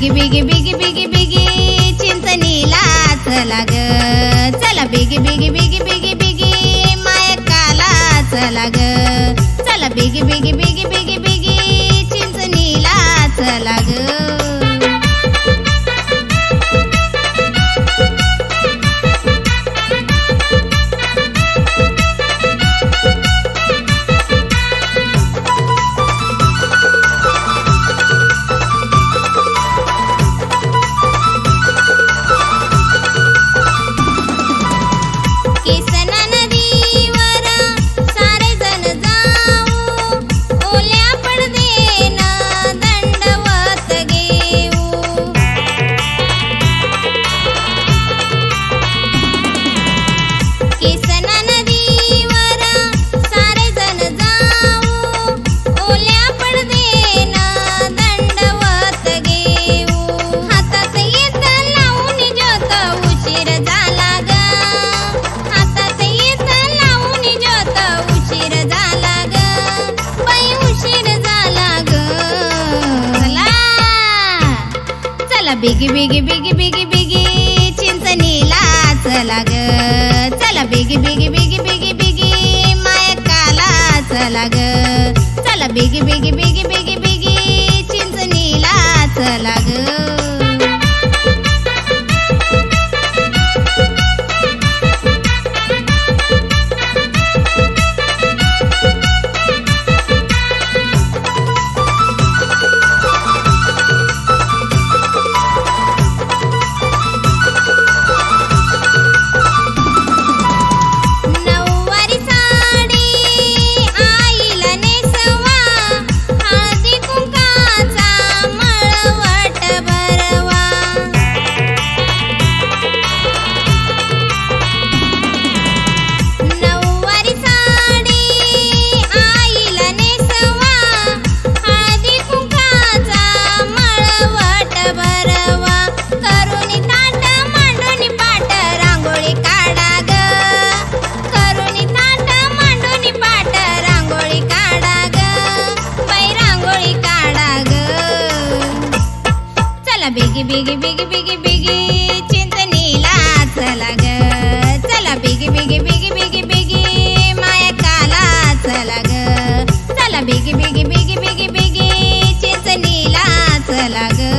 बिगी बिगी बिगी बिगी बिगी चिंचणीला चला ग, चला बिगी बिगी बिगी बिगी बिगी मायकाला चला ग, चला बिगी बिगी बिगी बिगी बिगी चिंचणीला चला ग. बिगी बिगी बिगी बिगी बिगी चिंचणीला चला ग, चला बिगी बिगी बिगी बिगी बिगी मायकाला चला ग, चला बिगी बिगी बिगी बिगी बिगी चिंचणीला चला ग. बिगी बिगी बिगी बिगी बिगी चिंचणीला चला ग, चला बिगी बिगी बिगी बिगी बिगी मायकाला चला ग, चला बिगी बिगी बिगी बिगी बिगी चिंचणीला चला ग.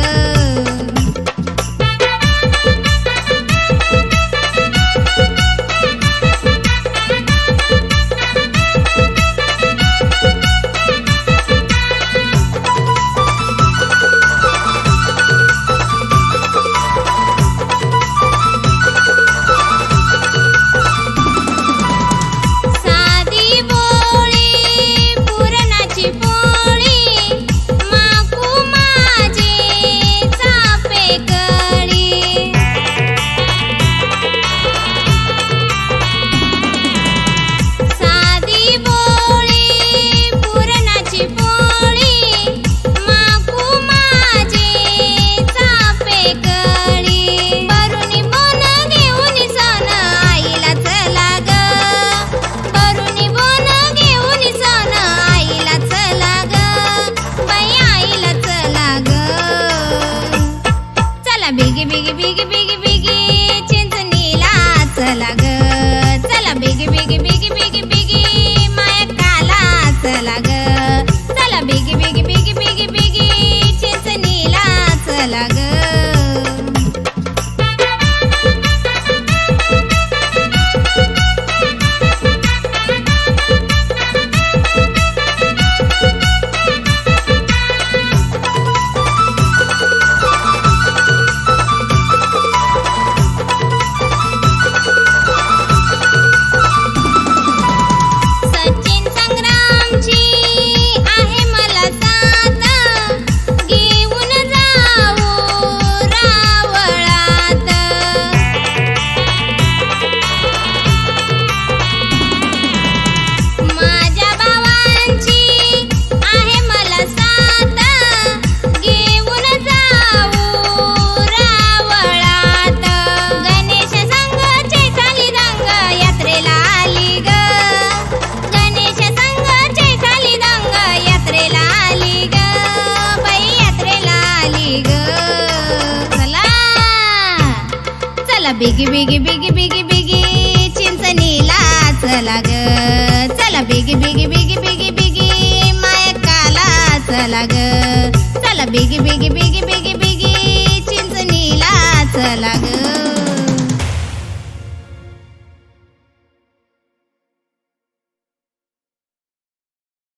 चला बिगी बिगी बिगी बिगी बिगी चिंचणीला चला ग चला बिगी बिगी बिगी